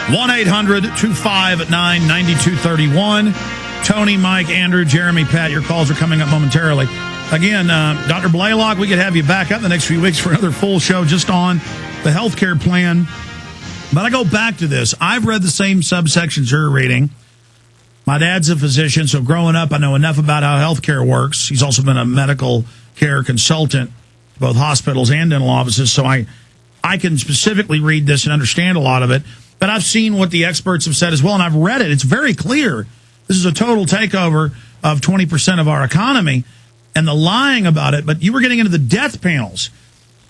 1-800-259-9231. Tony, Mike, Andrew, Jeremy, Pat, your calls are coming up momentarily. Again, Dr. Blaylock, we could have you back up the next few weeks for another full show just on the healthcare plan. But I go back to this. I've read the same subsections you're reading. My dad's a physician, so growing up, I know enough about how healthcare works. He's also been a medical care consultant, both hospitals and dental offices, so I can specifically read this and understand a lot of it. But I've seen what the experts have said as well, and I've read it. It's very clear. This is a total takeover of 20% of our economy, and the lying about it. But you were getting into the death panels.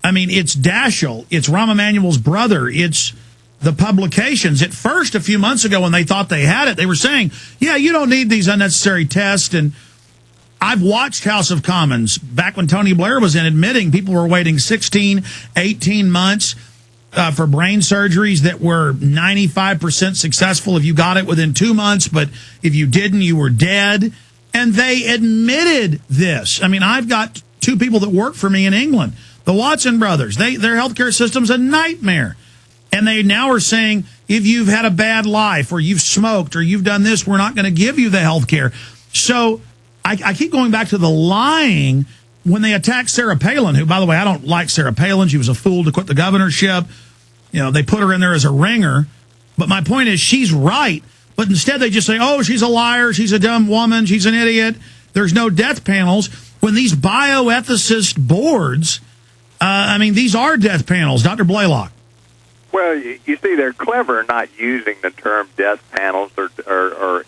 I mean, it's Daschle. It's Rahm Emanuel's brother. It's the publications. At first, a few months ago, when they thought they had it, they were saying, yeah, you don't need these unnecessary tests. And I've watched House of Commons back when Tony Blair was in, admitting people were waiting 16, 18 months for brain surgeries that were 95% successful if you got it within 2 months. But if you didn't, you were dead. And they admitted this. I mean, I've got two people that work for me in England, the Watson brothers. Their healthcare system's a nightmare. And they now are saying, if you've had a bad life or you've smoked or you've done this, we're not going to give you the health care. So I keep going back to the lying when they attacked Sarah Palin, who, by the way, I don't like Sarah Palin. She was a fool to quit the governorship. You know, they put her in there as a ringer. But my point is, she's right. But instead they just say, oh, she's a liar, she's a dumb woman, she's an idiot. There's no death panels. When these bioethicist boards, I mean, these are death panels. Dr. Blaylock. Well, you see, they're clever not using the term death panels or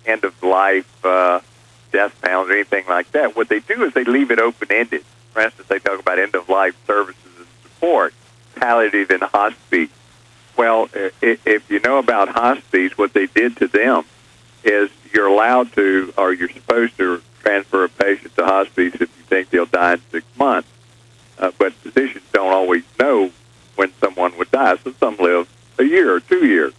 end-of-life death panels or anything like that. What they do is they leave it open-ended. For instance, they talk about end-of-life services and support, palliative and hospice. Well, if you know about hospice, what they did to them is you're allowed to, or you're supposed to transfer a patient to hospice if you think they'll die in 6 months. But physicians don't always know when someone would die, so some live a year or 2 years.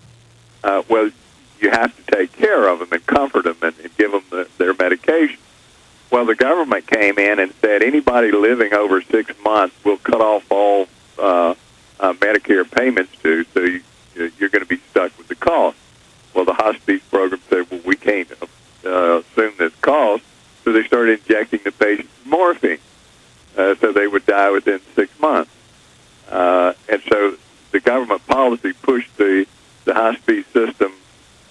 Well, you have to take care of them and comfort them and give them their medication. Well, the government came in and said anybody living over 6 months will cut off all Medicare payments to, so you're going to be stuck with the cost. Well, the hospice program said, well, we can't assume this cost, so they started injecting the patients with morphine, so they would die within 6 months. And so the government policy pushed the hospice system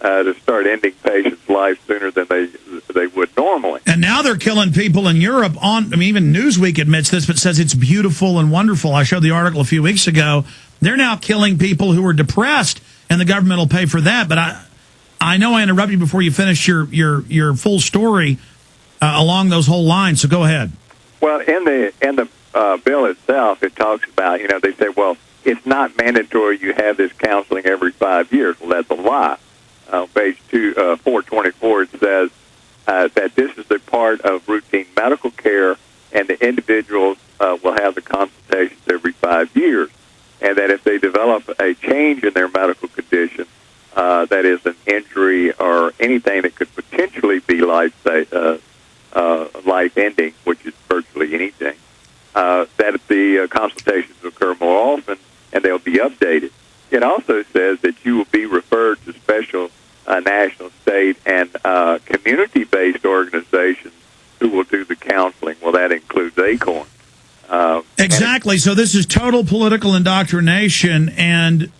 to start ending patients' lives sooner than they would normally. And now they're killing people in Europe. Even Newsweek admits this, but says it's beautiful and wonderful. I showed the article a few weeks ago. They're now killing people who are depressed, and the government will pay for that. But I know I interrupted you before you finished your full story along those whole lines, so go ahead. Well, in the bill itself, it talks about, they say, well, it's not mandatory you have this counseling every 5 years. Well, that's a lie. Page 424, it says that this is a part of routine medical care, and the individuals will have the consultations every 5 years. And that if they develop a change in their medical condition, that is an injury or anything that could potentially be life-ending, which is virtually anything, that the consultations occur more often and they'll be updated. It also says that you will be referred to special national, state, and community-based organizations who will do the counseling. Well, that includes ACORN. Exactly. So this is total political indoctrination, and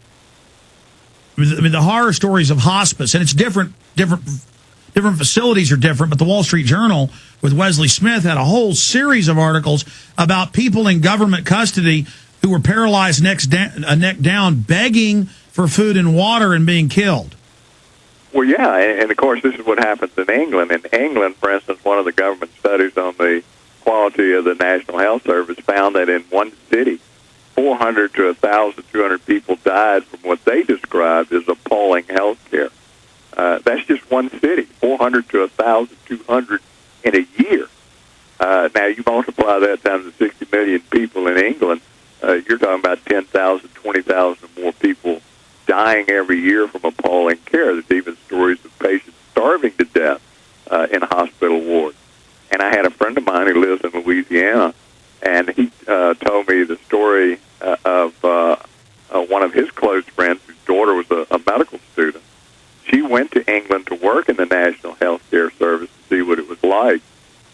the horror stories of hospice, and it's different facilities are different, but the Wall Street Journal with Wesley Smith had a whole series of articles about people in government custody who were paralyzed neck down, begging for food and water and being killed. Well, yeah, and of course this is what happens in England. In England, for instance, one of the government studies on the quality of the National Health Service found that in one city, 400 to 1,200 people died from what they described as appalling health care. That's just one city, 400 to 1,200 in a year. Now, you multiply that times the 60 million people in England, you're talking about 10,000, 20,000 more people dying every year from appalling care. There's even stories of patients starving to death in hospital wards. And I had a friend of mine who lives in Louisiana, and he told me the story of one of his close friends whose daughter daughter was a medical student. She went to England to work in the National Health Care Service to see what it was like.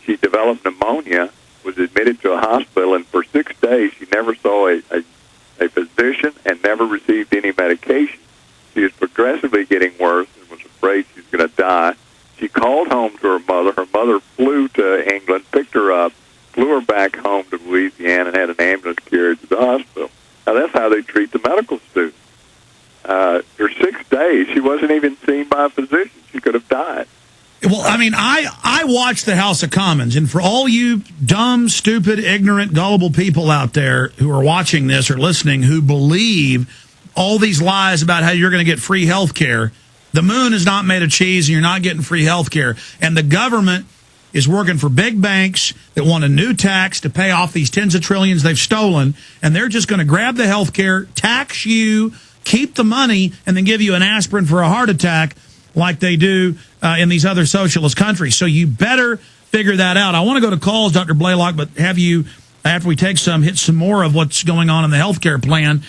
She developed pneumonia, was admitted to a hospital, and for 6 days she never saw a physician and never received any medication. She was progressively getting worse and was afraid she was going to die. She called home to her mother. Her mother flew to England, picked her up, flew her back home to Louisiana, and had an ambulance carried to the hospital. Now, that's how they treat the medical students. For 6 days, she wasn't even seen by a physician. She could have died. Well, I mean, I watch the House of Commons, and for all you dumb, stupid, ignorant, gullible people out there who are watching this or listening who believe all these lies about how you're going to get free health care, the moon is not made of cheese and you're not getting free health care. And the government is working for big banks that want a new tax to pay off these tens of trillions they've stolen, and they're just going to grab the health care, tax you, keep the money, and then give you an aspirin for a heart attack like they do in these other socialist countries. So you better figure that out. I want to go to calls, Dr. Blaylock, but have you, after we take some, hit some more of what's going on in the health care plan.